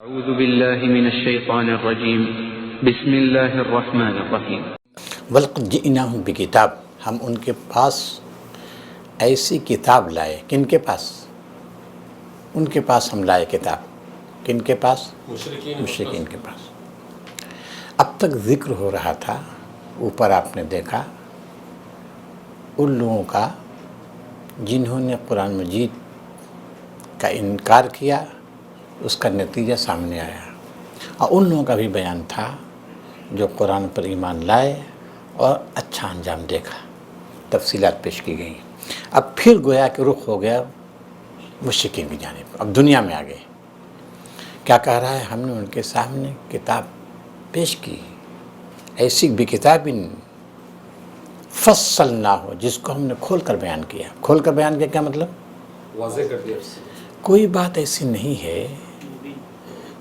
اعوذ باللہ من الشیطان الرجیم بسم اللہ الرحمن الرحیم وَلَقَدْ جِئْنَاهُمْ بِكِتَابٍ، ہم ان کے پاس ایسی کتاب لائے۔ کن کے پاس؟ ان کے پاس ہم لائے کتاب۔ کن کے پاس؟ مشرکین کے پاس۔ اب تک ذکر ہو رہا تھا، اوپر آپ نے دیکھا ان لوگوں کا جنہوں نے قرآن مجید کا انکار کیا، اس کا نتیجہ سامنے آیا، اور ان لوگوں کا بھی بیان تھا جو قرآن پر ایمان لائے اور اچھا انجام دیکھا۔ تفصیلات پیش کی گئیں۔ اب پھر گویا کہ رخ ہو گیا مشرکین کی جانب، اب دنیا میں آ گئے۔ کیا کہہ رہا ہے؟ ہم نے ان کے سامنے کتاب پیش کی، ایسی بھی کتاب فصلناہ، جس کو ہم نے کھول کر بیان کیا۔ کھول کر بیان کیا کیا مطلب؟ واضح کر دیا۔ کوئی بات ایسی نہیں ہے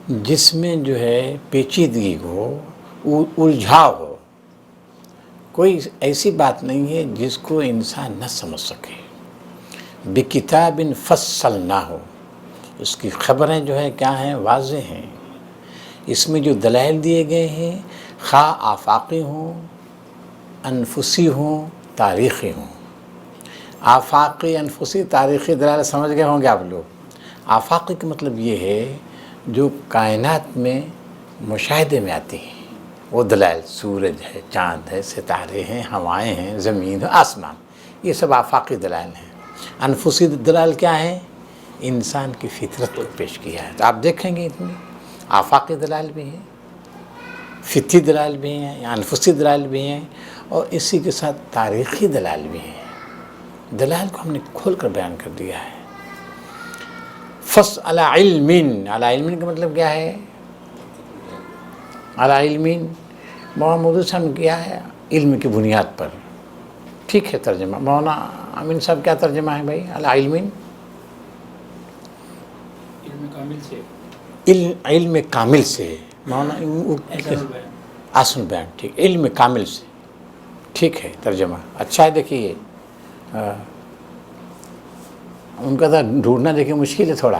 جس میں جو ہے پیچیدگی ہو، الجھاؤ ہو۔ کوئی ایسی بات نہیں ہے جس کو انسان نہ سمجھ سکے۔ بکتاب فصلناہ، اس کی خبریں جو ہے کیا ہیں؟ واضح ہیں۔ اس میں جو دلائل دیے گئے ہیں، خواہ آفاقی ہوں، انفسی ہوں، تاریخی ہوں۔ آفاقی، انفسی، تاریخی دلائل سمجھ گئے ہوں گے آپ لوگ۔ آفاقی کا مطلب یہ ہے جو کائنات میں مشاہدے میں آتی ہیں، وہ دلائل، سورج ہے، چاند ہے، ستارے ہیں، ہوائیں ہیں، زمین ہے، آسمان، یہ سب آفاقی دلائل ہیں۔ انفسی دلائل کیا ہیں؟ انسان کی فطرت کو پیش کیا ہے۔ تو آپ دیکھیں گے اس میں آفاقی دلائل بھی ہیں، فطری دلائل بھی ہیں، یا انفسی دلائل بھی ہیں، اور اسی کے ساتھ تاریخی دلائل بھی ہیں۔ دلائل کو ہم نے کھول کر بیان کر دیا ہے۔ علی علم، علی علم کا مطلب کیا ہے؟ علی علم مولانا صاحب کیا ہے؟ علم کی بنیاد پر۔ ٹھیک ہے ترجمہ، مولانا امین صاحب کیا ترجمہ ہے بھائی؟ علی علم، علم کامل سے۔ مولانا احسن بیان، ٹھیک، علم کامل سے، ٹھیک ہے ترجمہ اچھا ہے۔ دیکھیے ان کا تو ڈھونڈنا دیکھیں مشکل ہے تھوڑا،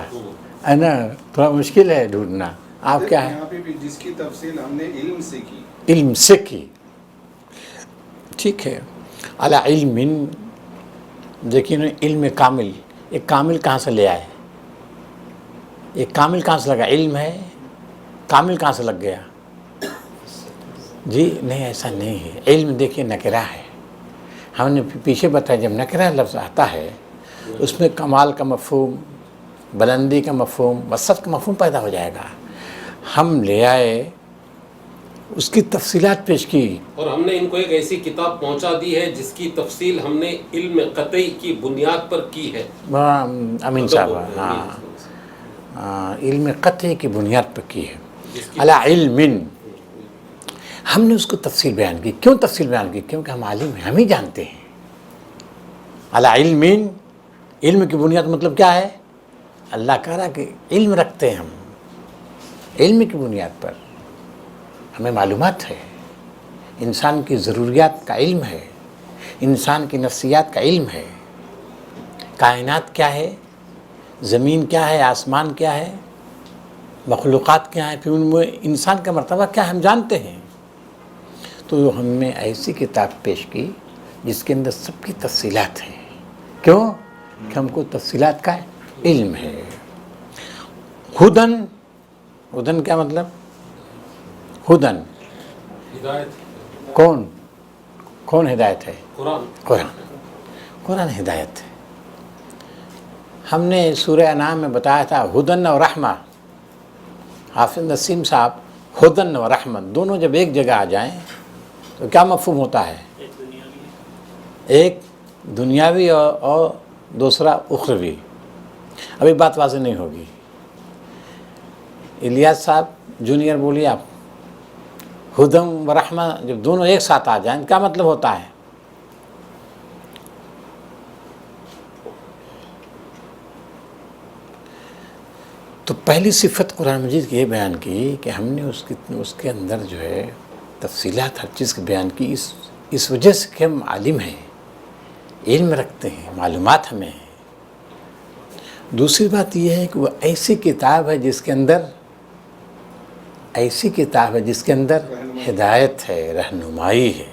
ہے نا، تھوڑا مشکل ہے ڈھونڈنا۔ آپ کیا ہے؟ یہاں پہ بھی جس کی تفصیل ہم نے علم سے کی، علم سے کی، ٹھیک ہے۔ علی علم، دیکھیں علم کامل، ایک کامل کہاں سے لے آئے؟ ایک کامل کہاں سے لگا؟ علم ہے، کامل کہاں سے لگ گیا؟ جی نہیں، ایسا نہیں ہے۔ علم دیکھیے نکرہ ہے، ہم نے پیچھے بتایا جب نکرہ لفظ آتا ہے اس میں کمال کا مفہوم، بلندی کا مفہوم، وسعت کا مفہوم پیدا ہو جائے گا۔ ہم لے آئے، اس کی تفصیلات پیش کی، اور ہم نے ان کو ایک ایسی کتاب پہنچا دی ہے جس کی تفصیل ہم نے علم قطعی کی بنیاد پر کی ہے۔ امین صاحب، ہاں، علم قطعی کی بنیاد پر کی ہے۔ علی علم، ہم نے اس کو تفصیل بیان کی۔ کیوں تفصیل بیان کی؟ کیونکہ ہم عالم ہیں، ہم ہی جانتے ہیں۔ علی علم، علم کی بنیاد مطلب کیا ہے؟ اللہ کہہ رہا کہ علم رکھتے ہیں ہم، علم کی بنیاد پر ہمیں معلومات ہے، انسان کی ضروریات کا علم ہے، انسان کی نفسیات کا علم ہے، کائنات کیا ہے، زمین کیا ہے، آسمان کیا ہے، مخلوقات کیا ہیں، پھر ان میں انسان کا مرتبہ کیا ہے، ہم جانتے ہیں۔ تو ہم نے ایسی کتاب پیش کی جس کے اندر سب کی تفصیلات ہیں۔ کیوں؟ کہ ہم کو تفصیلات کا علم ہے۔ ہدن، ہدن کیا مطلب؟ ہدن ہدایت، کون ہدایت ہے؟ قرآن۔ قرآن ہدایت ہے۔ ہم نے سورہ انعام میں بتایا تھا ہدن و رحمہ۔ حافظ نسیم صاحب، ہدن و رحمت دونوں جب ایک جگہ آ جائیں تو کیا مفہوم ہوتا ہے؟ ایک دنیاوی اور دوسرا اخروی۔ ابھی بات واضح نہیں ہوگی۔ الیاس صاحب جونیئر بولیے آپ، ہدم و رحمہ جب دونوں ایک ساتھ آ جائیں کیا مطلب ہوتا ہے؟ تو پہلی صفت قرآن مجید کی یہ بیان کی کہ ہم نے اس کے اندر جو ہے تفصیلات ہر چیز کی بیان کی، اس وجہ سے کہ ہم عالم ہیں، علم رکھتے ہیں، معلومات ہمیں ہیں۔ دوسری بات یہ ہے کہ وہ ایسی کتاب ہے جس کے اندر ایسی کتاب ہے جس کے اندر ہدایت ہے، رہنمائی ہے،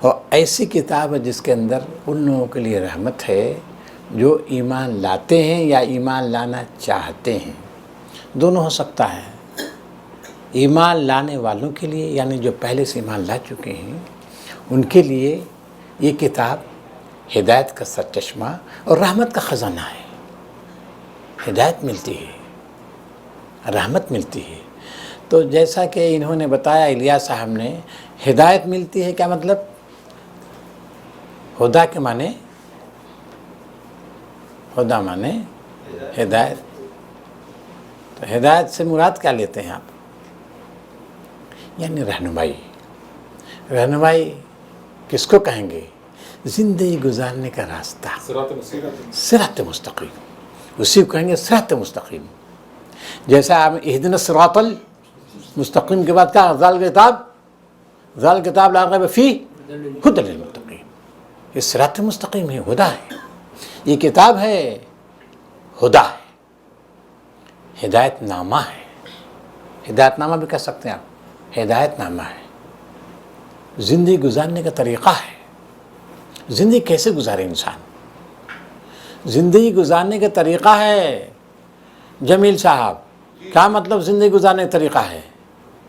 اور ایسی کتاب ہے جس کے اندر ان لوگوں کے لیے رحمت ہے جو ایمان لاتے ہیں یا ایمان لانا چاہتے ہیں، دونوں ہو سکتا ہے۔ ایمان لانے والوں کے لیے یعنی جو پہلے سے ایمان لا چکے ہیں ان کے لیے یہ کتاب ہدایت کا سرچشمہ اور رحمت کا خزانہ ہے۔ ہدایت ملتی ہے، رحمت ملتی ہے۔ تو جیسا کہ انہوں نے بتایا، الیاس صاحب نے، ہدایت ملتی ہے کیا مطلب؟ خدا کے معنی، خدا معنی ہدایت، تو ہدایت سے مراد کیا لیتے ہیں آپ؟ یعنی رہنمائی۔ رہنمائی کس کو کہیں گے؟ زندگی گزارنے کا راستہ، صراط مستقیم، اسی کو کہیں گے صراط مستقیم۔ جیسا آپ اہدنا الصراط المستقیم کے بعد کیا؟ ذالک کتاب لا ریب فیہ ھدی للمتقین۔ یہ صراط مستقیم ہے، ہدا ہے، یہ کتاب ہے، ہدا ہے، ہدایت نامہ ہے۔ ہدایت نامہ بھی کہہ سکتے ہیں آپ، ہدایت نامہ ہے، زندگی گزارنے کا طریقہ ہے۔ زندگی کیسے گزارے انسان؟ زندگی گزارنے کا طریقہ ہے۔ جمیل صاحب، کیا مطلب زندگی گزارنے کا طریقہ ہے؟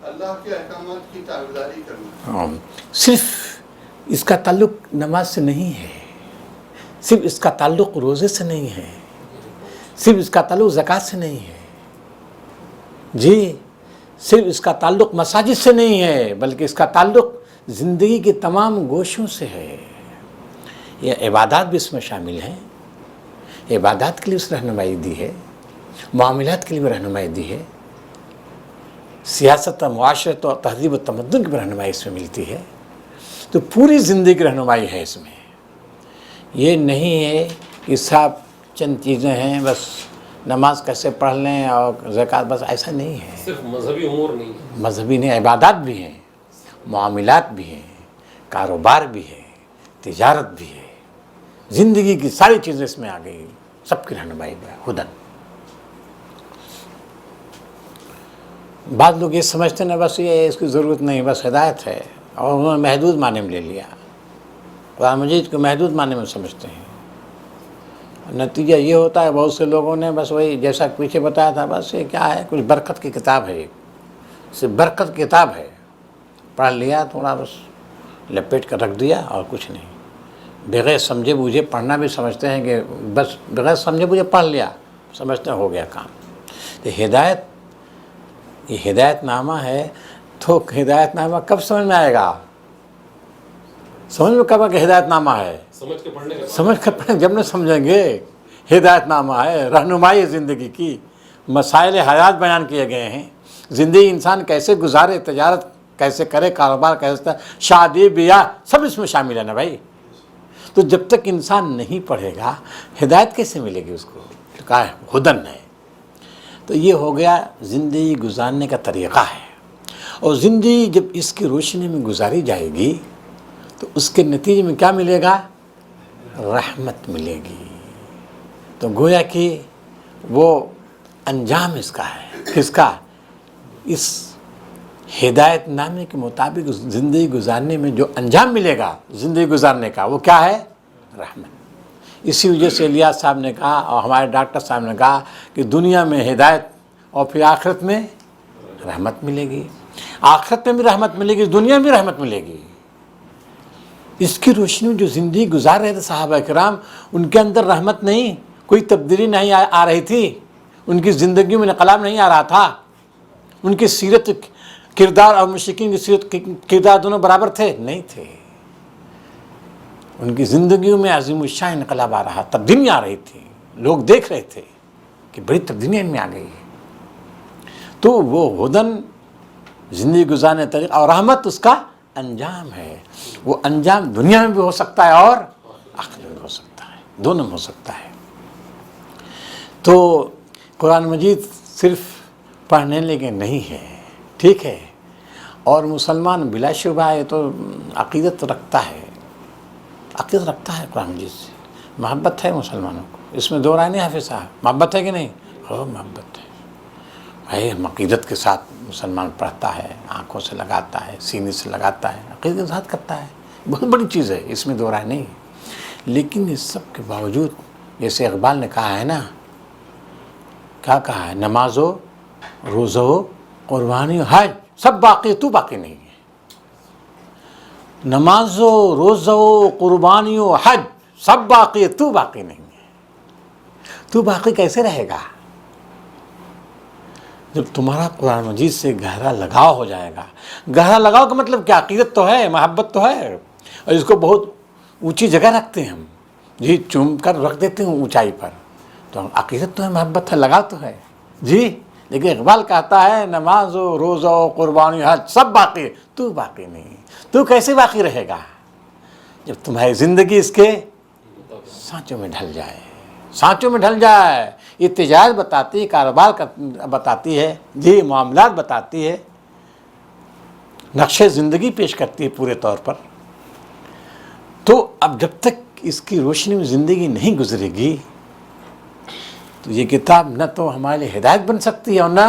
اللہ کے احکامات کی تابعداری کرنا۔ صرف اس کا تعلق نماز سے نہیں ہے، صرف اس کا تعلق روزے سے نہیں ہے، صرف اس کا تعلق زکوٰۃ سے نہیں ہے، جی صرف اس کا تعلق مساجد سے نہیں ہے، بلکہ اس کا تعلق زندگی کے تمام گوشوں سے ہے۔ یہ عبادات بھی اس میں شامل ہیں، عبادات کے لیے اس رہنمائی دی ہے، معاملات کے لیے بھی رہنمائی دی ہے، سیاست و معاشرت اور تہذیب و تمدن کی بھی رہنمائی اس میں ملتی ہے۔ تو پوری زندگی کی رہنمائی ہے اس میں۔ یہ نہیں ہے کہ صاحب چند چیزیں ہیں بس نماز کیسے پڑھ لیں اور زکوٰۃ، بس ایسا نہیں ہے۔ صرف مذہبی امور نہیں ہے، مذہبی نہیں، عبادات بھی ہیں، معاملات بھی ہیں، کاروبار بھی ہے، تجارت بھی ہے، زندگی کی ساری چیزیں اس میں آ گئی، سب کی رہنمائی میں ہدن۔ بعض لوگ یہ سمجھتے ہیں بس یہ اس کی ضرورت نہیں، بس ہدایت ہے، اور انہوں نے محدود معنی میں لے لیا، قرآن مجید کو محدود معنی میں سمجھتے ہیں۔ نتیجہ یہ ہوتا ہے بہت سے لوگوں نے بس وہی جیسا پیچھے بتایا تھا، بس یہ کیا ہے، کچھ برکت کی کتاب ہے، صرف برکت کی کتاب ہے، پڑھ لیا تھوڑا بس لپیٹ کر رکھ دیا اور کچھ نہیں، بغیر سمجھے بوجھے پڑھنا بھی سمجھتے ہیں کہ بس بغیر سمجھے بوجھے پڑھ لیا، سمجھتے ہو گیا کام۔ یہ ہدایت، یہ ہدایت نامہ ہے، تو ہدایت نامہ کب سمجھ میں آئے گا؟ سمجھ میں کب کہ ہدایت نامہ ہے؟ سمجھ کے پڑھنے کا، سمجھ کر پڑھیں، جب نہ سمجھیں گے۔ ہدایت نامہ ہے، رہنمائی زندگی کی، مسائل حیات بیان کیے گئے ہیں، زندگی انسان کیسے گزارے، تجارت کیسے کرے، کاروبار کیسے، شادی بیاہ سب اس میں شامل ہے نا بھائی۔ تو جب تک انسان نہیں پڑھے گا ہدایت کیسے ملے گی اس کو؟ کہا ہے ہدن ہے۔ تو یہ ہو گیا زندگی گزارنے کا طریقہ ہے، اور زندگی جب اس کی روشنی میں گزاری جائے گی تو اس کے نتیجے میں کیا ملے گا؟ رحمت ملے گی۔ تو گویا کہ وہ انجام اس کا ہے، کس کا؟ اس ہدایت نامے کے مطابق زندگی گزارنے میں جو انجام ملے گا زندگی گزارنے کا، وہ کیا ہے؟ رحمت۔ اسی وجہ سے الیاس صاحب نے کہا اور ہمارے ڈاکٹر صاحب نے کہا کہ دنیا میں ہدایت اور پھر آخرت میں رحمت ملے گی، آخرت میں بھی رحمت ملے گی، دنیا میں بھی رحمت ملے گی۔ اس کی روشنی میں جو زندگی گزار رہے تھے صحابہ کرام، ان کے اندر رحمت نہیں، کوئی تبدیلی نہیں آ رہی تھی، ان کی زندگی میں انقلاب نہیں آ رہا تھا، ان کی سیرت کردار اور مشرکین کی سیرت کردار دونوں برابر تھے؟ نہیں تھے۔ ان کی زندگیوں میں عظیم الشان انقلاب آ رہا، تبدیلی آ رہی تھی، لوگ دیکھ رہے تھے کہ بڑی تبدیلی ان میں آ گئی ہے۔ تو وہ ہدن زندگی گزارنے طریقہ، اور رحمت اس کا انجام ہے۔ وہ انجام دنیا میں بھی ہو سکتا ہے اور آخرت میں بھی ہو سکتا ہے، دونوں میں ہو سکتا ہے۔ تو قرآن مجید صرف پڑھنے لگے نہیں ہے، ٹھیک ہے، اور مسلمان بلا شبہ یہ تو عقیدت رکھتا ہے، عقیدت رکھتا ہے قرآن مجید سے، محبت ہے مسلمانوں کو، اس میں دو رائے نہیں حافظ صاحب، محبت ہے کہ نہیں؟ ہاں محبت ہے، بھائی ہم عقیدت کے ساتھ مسلمان پڑھتا ہے، آنکھوں سے لگاتا ہے، سینے سے لگاتا ہے، عقیدت کے ساتھ کرتا ہے، بہت بڑی چیز ہے، اس میں دو رائے نہیں. لیکن اس سب کے باوجود جیسے اقبال نے کہا ہے نا، کیا کہا ہے، نماز و روزہ و قربانی و حج سب باقی، تو باقی نہیں ہے. نماز و روزہ و قربانی و حج سب باقی ہے، تو باقی نہیں ہے. تو باقی کیسے رہے گا؟ جب تمہارا قرآن مجید سے گہرا لگاؤ ہو جائے گا. گہرا لگاؤ کا مطلب کیا؟ عقیدت تو ہے، محبت تو ہے، اور اس کو بہت اونچی جگہ رکھتے ہیں ہم، جی چوم کر رکھ دیتے ہیں اونچائی پر. تو عقیدت تو ہے، محبت ہے، لگاؤ تو ہے جی. لیکن اقبال کہتا ہے نماز و روزہ و قربانی و حج سب باقی ہے، تو باقی نہیں. تو کیسے باقی رہے گا؟ جب تمہاری زندگی اس کے سانچوں میں ڈھل جائے، سانچوں میں ڈھل جائے. یہ تجارت بتاتی ہے، کاروبار بتاتی ہے جی، معاملات بتاتی ہے، نقشے زندگی پیش کرتی ہے پورے طور پر. تو اب جب تک اس کی روشنی میں زندگی نہیں گزرے گی تو یہ کتاب نہ تو ہمارے لیے ہدایت بن سکتی ہے اور نہ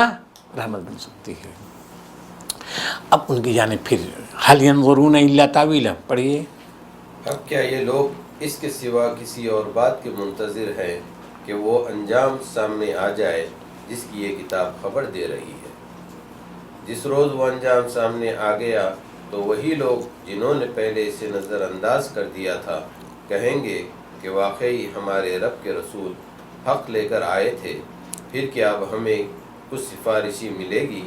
رحمت بن سکتی ہے. اب ان کی جانب پھر حل ینظرون الا تاویلہ پڑھیے. اب کیا یہ لوگ اس کے سوا کسی اور بات کے منتظر ہیں کہ وہ انجام سامنے آ جائے جس کی یہ کتاب خبر دے رہی ہے. جس روز وہ انجام سامنے آ گیا تو وہی لوگ جنہوں نے پہلے اسے نظر انداز کر دیا تھا کہیں گے کہ واقعی ہمارے رب کے رسول حق لے کر آئے تھے، پھر کیا اب ہمیں کچھ سفارشی ملے گی؟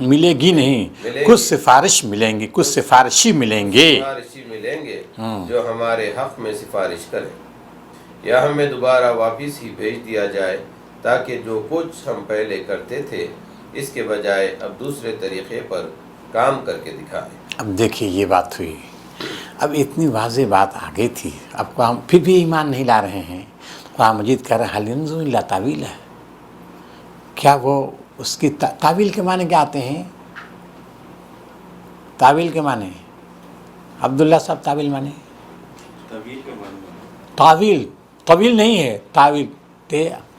ملے گی نہیں، کچھ سفارش ملیں گی، کچھ سفارشی ملیں گے، سفارشی ملیں گے جو ہمارے حق میں سفارش کریں، یا ہمیں دوبارہ واپس ہی بھیج دیا جائے تاکہ جو کچھ ہم پہلے کرتے تھے اس کے بجائے اب دوسرے طریقے پر کام کر کے دکھائیں. اب دیکھیے یہ بات ہوئی. اب اتنی واضح بات آ گئی تھی، اب کو ہم پھر بھی ایمان نہیں لا رہے ہیں. قرآن مجید کہہ رہا ہے حل ینظرون الا تاویلہ. کیا وہ اس کی تعویل کے معنی کیا آتے ہیں؟ تعویل کے معنی عبداللہ صاحب تعویل معنی تعویل طویل نہیں ہے، تعویل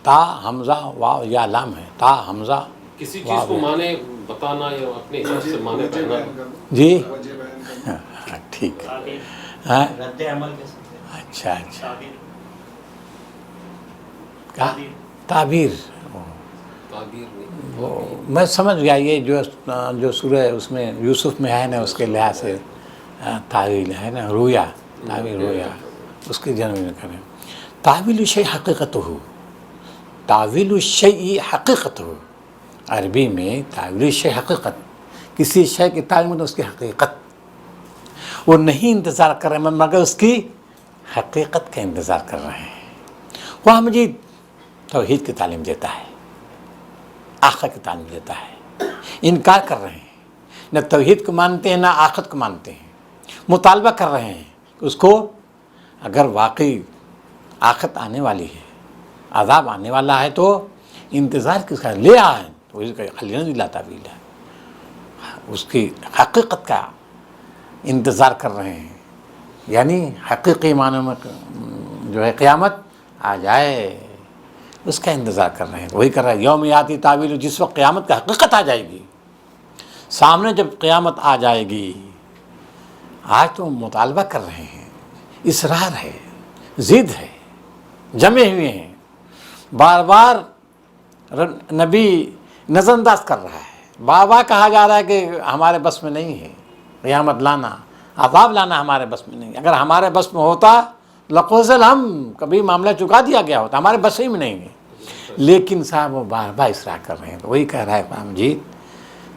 تا حمزہ واو یا لام ہے، تا حمزہ کسی چیز کو معنی بتانا یا اپنے حساب سے معنی کہنا. جی ٹھیک ہاں رد عمل کہہ سکتے ہیں. اچھا اچھا تعبیر. تعبیر تعبیر نہیں. وہ میں سمجھ گیا، یہ جو سورہ اس میں یوسف میں ہے نا، اس کے لحاظ سے تعویل ہے نا، رویا، تعویل رویا، اس کی جنم میں کریں. تعویل الشیء حقیقت ہو، تعویل الشیء حقیقت ہو. عربی میں تعویل الشیء حقیقت، کسی شے کی تعویل میں تو اس کی حقیقت. وہ نہیں انتظار کر رہے ہیں مگر اس کی حقیقت کا انتظار کر رہے ہیں. قرآن مجید توحید کی تعلیم دیتا ہے، آخرت کی تعلیم دیتا ہے. انکار کر رہے ہیں، نہ توحید کو مانتے ہیں نہ آخرت کو مانتے ہیں. مطالبہ کر رہے ہیں کہ اس کو اگر واقعی آخرت آنے والی ہے، عذاب آنے والا ہے تو انتظار کس کا لے آئیں. تو اس کا حل ینظرون الا تاویلہ، اس کی حقیقت کا انتظار کر رہے ہیں. یعنی حقیقی معنوں میں جو ہے قیامت آ جائے اس کا انتظار کر رہے ہیں. وہی کر رہے ہیں یوم یاتی تاویل، جس وقت قیامت کا حقیقت آ جائے گی. سامنے جب قیامت آ جائے گی، آج تو مطالبہ کر رہے ہیں، اصرار ہے، ضد ہے، جمے ہوئے ہیں. بار بار نبی نظر انداز کر رہا ہے، بار بار کہا جا رہا ہے کہ ہمارے بس میں نہیں ہے قیامت لانا، عذاب لانا ہمارے بس میں نہیں. اگر ہمارے بس میں ہوتا لقوزل، ہم کبھی معاملہ چکا دیا گیا ہوتا، ہمارے بس ہی میں نہیں ہے. لیکن صاحب وہ بار بار اصرار کر رہے ہیں. تو وہی کہہ رہا ہے قرآن مجید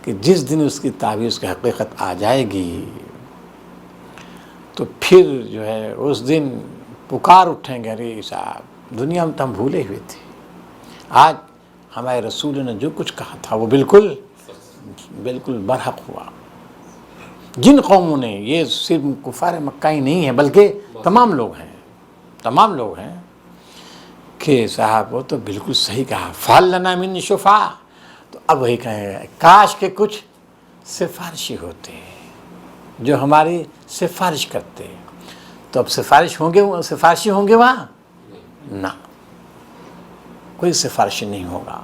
کہ جس دن اس کی تعبیر، اس کی حقیقت آ جائے گی تو پھر جو ہے اس دن پکار اٹھیں گے، ارے صاحب دنیا میں تو ہم بھولے ہوئے تھے، آج ہمارے رسول نے جو کچھ کہا تھا وہ بالکل برحق ہوا. جن قوموں نے، یہ صرف کفار مکہ ہی نہیں ہے بلکہ تمام لوگ ہیں کہ صاحب وہ تو بالکل صحیح کہا. فَهَلْ لَنَا مِن شُفَعَاء، تو اب وہی کہیں کاش کہ کچھ سفارشی ہوتے جو ہماری سفارش کرتے. تو اب سفارشی ہوں گے وہاں؟ نہ، کوئی سفارشی نہیں ہوگا.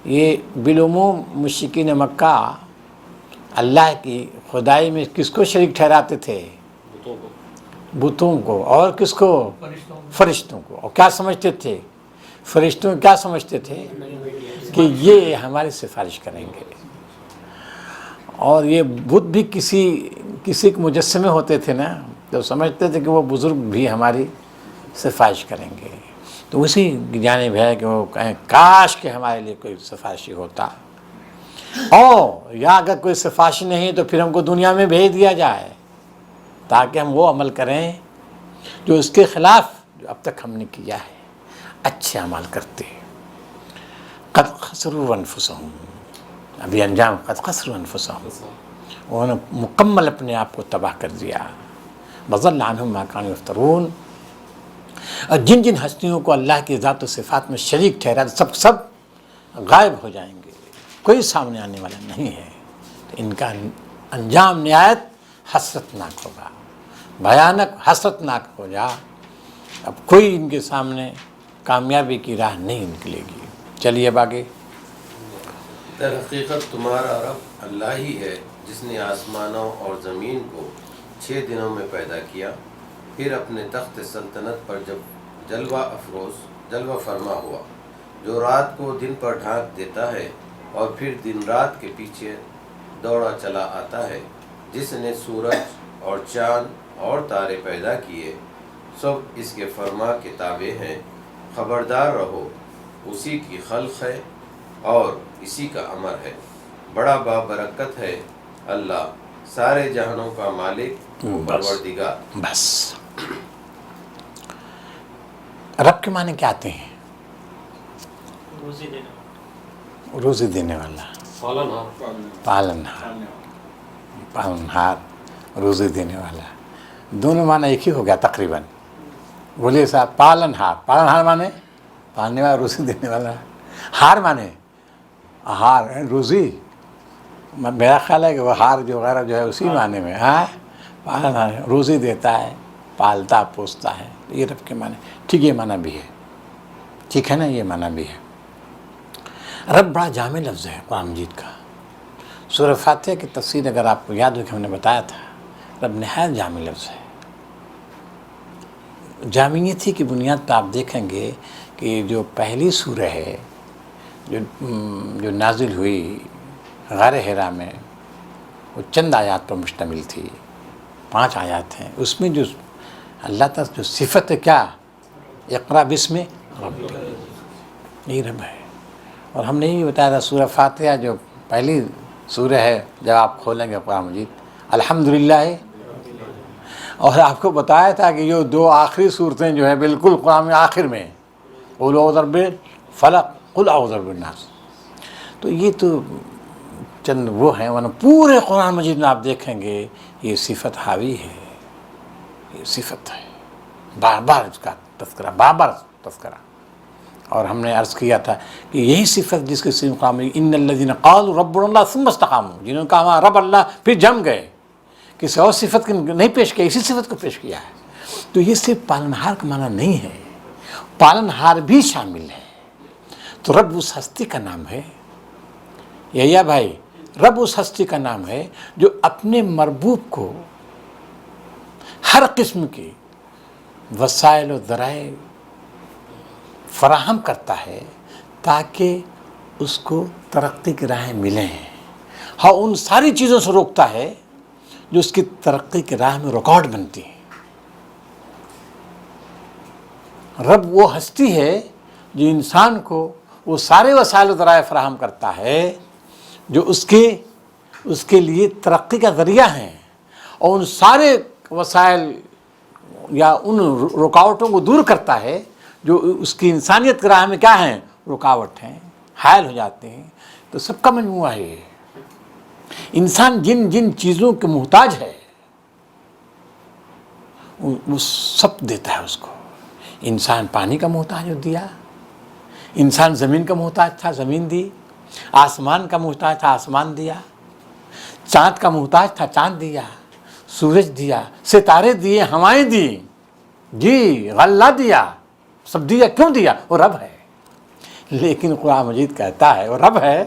یہ بالعموم مشرکین مکہ اللہ کی خدائی میں کس کو شریک ٹھہراتے تھے؟ بتوں کو بتوں کو، اور کس کو؟ فرشتوں کو۔ اور کیا سمجھتے تھے فرشتوں؟ کیا سمجھتے تھے کہ یہ ہماری سفارش کریں گے، اور یہ بت بھی کسی کے مجسمے ہوتے تھے نا، تو سمجھتے تھے کہ وہ بزرگ بھی ہماری سفارش کریں گے۔ تو اسی کی جانب ہے کہ وہ کہیں کاش کہ ہمارے لیے کوئی سفارشی ہوتا، اور یا اگر کوئی سفارشی نہیں تو پھر ہم کو دنیا میں بھیج دیا جائے تاکہ ہم وہ عمل کریں جو اس کے خلاف جو اب تک ہم نے کیا ہے، اچھے عمل کرتے۔ قد خسروا انفسہم، ابھی انجام قد خسروا انفسہم، انہوں نے مکمل اپنے آپ کو تباہ کر دیا۔ وضل عنہم ما کانوا یفترون، اور جن جن ہستیوں کو اللہ کی ذات و صفات میں شریک ٹھہرا سب غائب ہو جائیں گے، کوئی سامنے آنے والا نہیں ہے۔ تو ان کا انجام نہایت حسرتناک ہوگا، بھیانک حسرتناک ہو جا، اب کوئی ان کے سامنے کامیابی کی راہ نہیں نکلے گی۔ چلیے اب آگے۔ در حقیقت تمہارا رب اللہ ہی ہے جس نے آسمانوں اور زمین کو 6 دنوں میں پیدا کیا، پھر اپنے تخت سلطنت پر جب جلوہ فرما ہوا، جو رات کو دن پر ڈھانک دیتا ہے اور پھر دن رات کے پیچھے دوڑا چلا آتا ہے، جس نے سورج اور چاند اور تارے پیدا کیے، سب اس کے فرما کے تابع ہیں۔ خبردار رہو، اسی کی خلق ہے اور اسی کا امر ہے، بڑا بابرکت ہے اللہ، سارے جہانوں کا مالک و پروردگار۔ بس رب کے معنی کیا آتے ہیں؟ روزی دینے والا، پالنہار، روزی دینے والا، دونوں معنی ایک ہی ہو گیا تقریباً۔ بولیے صاحب، پالنہار معنی پالنے والا، روزی دینے والا۔ ہار معنی ہار روزی، میرا خیال ہے کہ وہ ہار جو غیرہ جو ہے اسی معنی میں، ہاں پالنہار روزی دیتا ہے، پالتا پوستا ہے، یہ رب کے معنی۔ ٹھیک، یہ معنی بھی ہے، ٹھیک ہے نا، یہ معنی بھی ہے۔ رب بڑا جامع لفظ ہے قرآن مجید کا۔ سورہ فاتحہ کی تفسیر اگر آپ کو یاد ہو کہ ہم نے بتایا تھا، رب نہایت جامع لفظ ہے۔ جامعیت ہی کی بنیاد پہ آپ دیکھیں گے کہ جو پہلی سورہ ہے جو نازل ہوئی غار حرا میں، وہ چند آیات پر مشتمل تھی، 5 آیات ہیں۔ اس میں جو اللہ تعالیٰ جو صفت ہے کیا؟ اقرا بسم ربک، یہی رب ہے۔ اور ہم نے یہ بتایا تھا سورہ فاتحہ جو پہلی سورہ ہے، جب آپ کھولیں گے قرآن مجید، الحمدللہ ہے، اور آپ کو بتایا تھا کہ یہ 2 آخری صورتیں جو ہیں بالکل قرآن میں آخر میں، قل اعوذ برب الفلق، قل اعوذ برب الناس، تو یہ تو چند وہ ہیں، ورنہ پورے قرآن مجید میں آپ دیکھیں گے یہ صفت حاوی ہے، یہ صفت ہے، بار بار اس کا تذکرہ، بار بار تذکرہ۔ اور ہم نے عرض کیا تھا کہ یہی صفت جس کے صرف قرآن میں ان الذین قالوا ربنا اللہ ثم استقاموا، جنہوں نے کہا ہمارا رب اللہ پھر جم گئے، کسی اور صفت کو نہیں پیش کیا، اسی صفت کو پیش کیا ہے۔ تو یہ صرف پالنہار کا معنی نہیں ہے، پالنہار بھی شامل ہے۔ تو رب اس ہستی کا نام ہے، یا بھائی، رب اس ہستی کا نام ہے جو اپنے مربوب کو ہر قسم کے وسائل و ذرائع فراہم کرتا ہے تاکہ اس کو ترقی کی راہیں ملیں، ہاں ان ساری چیزوں سے روکتا ہے جو اس کی ترقی کی راہ میں رکاوٹ بنتی ہیں۔ رب وہ ہستی ہے جو انسان کو وہ سارے وسائل و ذرائع فراہم کرتا ہے جو اس کے لیے ترقی کا ذریعہ ہیں، اور ان سارے وسائل یا ان رکاوٹوں کو دور کرتا ہے جو اس کی انسانیت کی راہ میں کیا ہیں، رکاوٹ ہیں، حائل ہو جاتے ہیں۔ تو سب کا مجموعہ ہے یہ۔ انسان جن جن چیزوں کے محتاج ہے وہ سب دیتا ہے اس کو۔ انسان پانی کا محتاج دیا، انسان زمین کا محتاج تھا، زمین دی، آسمان کا محتاج تھا، آسمان دیا، چاند کا محتاج تھا، چاند دیا، سورج دیا، ستارے دیے، ہوائیں دی، جی غلہ دیا، سب دیا۔ کیوں دیا؟ وہ رب ہے۔ لیکن قرآن مجید کہتا ہے وہ رب ہے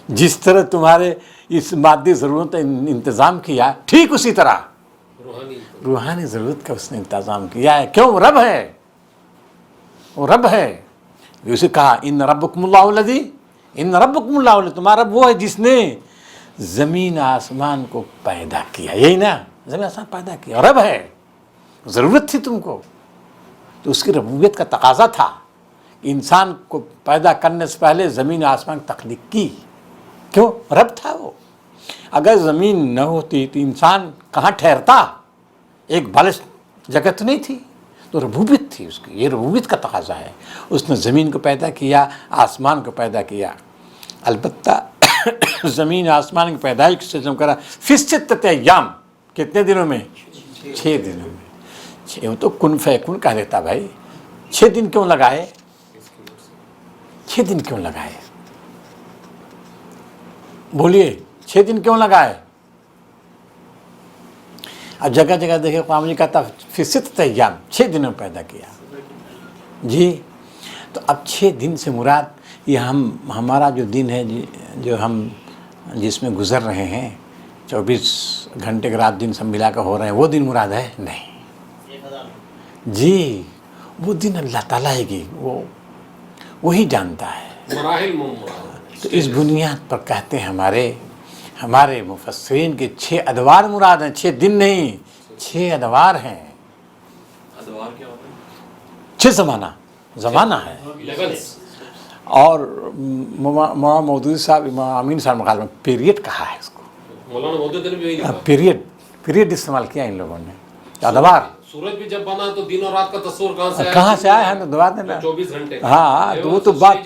جس طرح تمہارے اس مادی ضرورت کا انتظام کیا ٹھیک اسی طرح روحانی ضرورت کا اس نے انتظام کیا ہے. کیوں؟ وہ رب ہے، وہ رب ہے. اسے کہا ان ربکم اللہ الذی، ان ربکم اللہ الذی، تمہارا رب وہ ہے جس نے زمین آسمان کو پیدا کیا. یہی نا، زمین آسمان پیدا کیا، رب ہے. ضرورت تھی تم کو تو اس کی ربوبیت کا تقاضا تھا. انسان کو پیدا کرنے سے پہلے زمین آسمان کی تخلیق کی. کیوں؟ رب تھا وہ. اگر زمین نہ ہوتی تو انسان کہاں ٹھہرتا؟ ایک بالش جگہ تو نہیں تھی. تو ربوبیت تھی اس کی، یہ ربوبیت کا تقاضا ہے. اس نے زمین کو پیدا کیا، آسمان کو پیدا کیا. البتہ زمین آسمان کی پیدائش سے جو کرا فی ستۃ ایام، کتنے دنوں میں؟ 6 دنوں میں. وہ تو کن فیکن کہہ دیتا بھائی. 6 دن کیوں لگائے؟ 6 دن کیوں لگائے؟ بولیے 6 دن کیوں لگائے؟ اب جگہ جگہ دیکھے قرآن جی کہتا فی ستۃ ایام، 6 دنوں پیدا کیا. جی تو اب 6 دن سے مراد یہ ہمارا جو دن ہے جو ہم جس میں گزر رہے ہیں 24 گھنٹے کے رات دن سب ملا کر ہو رہے ہیں، وہ دن مراد ہے؟ نہیں جی، وہ دن اللہ تعالیٰ کی وہی جانتا ہے. مراحل تو اس بنیاد پر کہتے ہیں ہمارے مفسرین کے 6 ادوار مراد ہیں. 6 دن نہیں، 6 ادوار ہیں. ادوار کیا ہوتا ہے؟ 6 زمانہ ہے. اور مولانا مودودی صاحب، امام امین صاحب مقال میں پیریڈ کہا ہے اس کو. مولانا مودودی نے بھی یہی کہا. پیریڈ استعمال کیا ان لوگوں نے. ادوار، سورج بھی جب بنا تو دن اور رات کا تصور کہاں سے آیا ہے؟ دوبارہ 24 گھنٹے. ہاں تو وہ تو بات،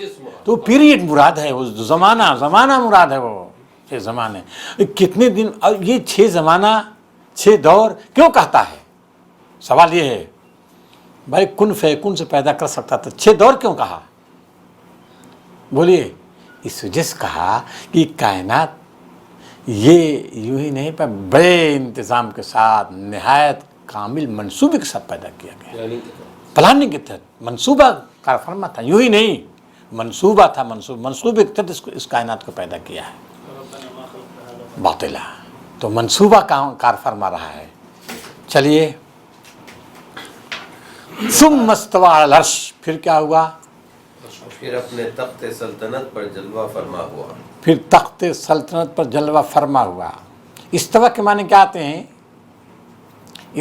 تو پیریڈ مراد ہے، وہ زمانہ مراد ہے. وہ 6 زمانے کتنے دن؟ اور یہ 6 زمانہ 6 دور کیوں کہتا ہے؟ سوال یہ ہے بھائی، کن فیکن سے پیدا کر سکتا تھا، 6 دور کیوں کہا؟ بولیے. اس وجہ سے کہا کہ کائنات یہ یوں ہی نہیں پر بڑے انتظام کے ساتھ نہایت کامل منصوبے کے ساتھ پیدا کیا گیا. پلاننگ کے تحت منصوبہ کار فرما تھا، یوں ہی نہیں، منصوبہ تھا. منصوبے کے تحت اس کائنات کو پیدا کیا ہے. باطلا تو منصوبہ کار فرما رہا ہے. چلیے ثم استوى على العرش، پھر کیا ہوا؟ پھر اپنے تخت سلطنت پر جلوہ فرما ہوا. پھر تخت سلطنت پر جلوہ فرما ہوا. استوا کے معنی کیا آتے ہیں؟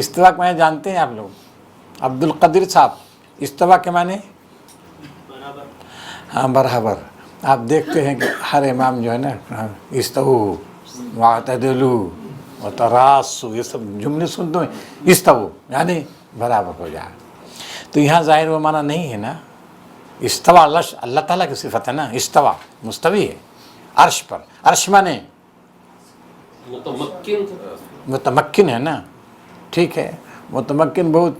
استوا کے معنی جانتے ہیں آپ لوگ؟ عبد القدیر صاحب، استوا کے معنی؟ ہاں برابر. آپ دیکھتے ہیں کہ ہر امام جو ہے نا استو واعتدلوا وتراصوا، یہ سب جملے سنتے ہیں استو یعنی برابر ہو جائے. تو یہاں ظاہر وہ معنی نہیں ہے نا. استوا اللہ تعالیٰ کی صفت ہے نا. استوا مستوی ہے عرش پر. عرش مانے متمکن ہے نا. ٹھیک ہے، متمکن بہت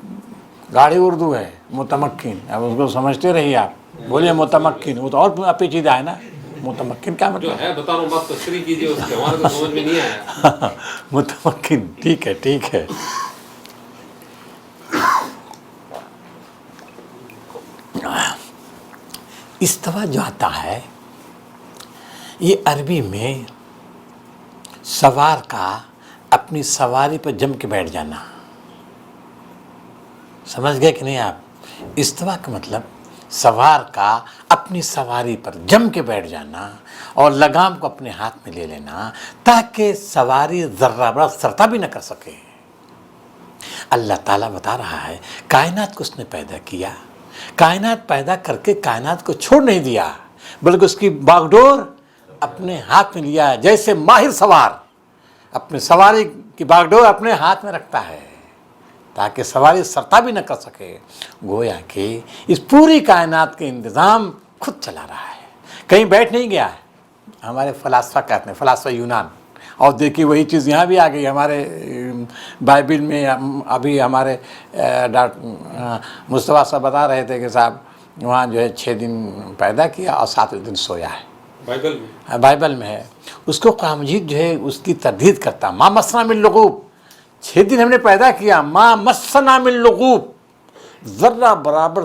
گاڑی اردو ہے. متمکن اب اس کو سمجھتے رہیے آپ. بولیے متمکن، وہ تو اور پیچیدہ ہے نا. متمکن کیا مطلب؟ جو ہے بتا رہا ہوں، بات تشریح کیجیے اس کی، ہمارے تو سمجھ میں نہیں آیا. متمکن، ٹھیک ہے ٹھیک ہے. استوا جو آتا ہے یہ عربی میں سوار کا اپنی سواری پر جم کے بیٹھ جانا. سمجھ گئے کہ نہیں آپ؟ استوا کا مطلب سوار کا اپنی سواری پر جم کے بیٹھ جانا اور لگام کو اپنے ہاتھ میں لے لینا تاکہ سواری ذرہ برا سرتا بھی نہ کر سکے. اللہ تعالیٰ بتا رہا ہے کائنات کو اس نے پیدا کیا، کائنات پیدا کر کے کائنات کو چھوڑ نہیں دیا بلکہ اس کی باغڈور اپنے ہاتھ میں لیا ہے. جیسے ماہر سوار اپنے سواری کی باغڈور اپنے ہاتھ میں رکھتا ہے تاکہ سواری سرتا بھی نہ کر سکے. گویا کہ اس پوری کائنات کے انتظام خود چلا رہا ہے، کہیں بیٹھ نہیں گیا ہے. ہمارے فلاسفہ کہتے ہیں، فلاسفہ یونان. اور دیکھیے وہی چیز یہاں بھی آ گئی ہمارے بائبل میں. ابھی ہمارے مصطفیٰ صاحب بتا رہے تھے کہ صاحب وہاں جو ہے 6 دن پیدا کیا اور 7ویں دن سویا ہے. بائبل میں ہے. اس کو قرآن مجید جو ہے اس کی تردید کرتا. ما مسنا من لغوب، 6 دن ہم نے پیدا کیا. ما مسنا من لغوب، ذرہ برابر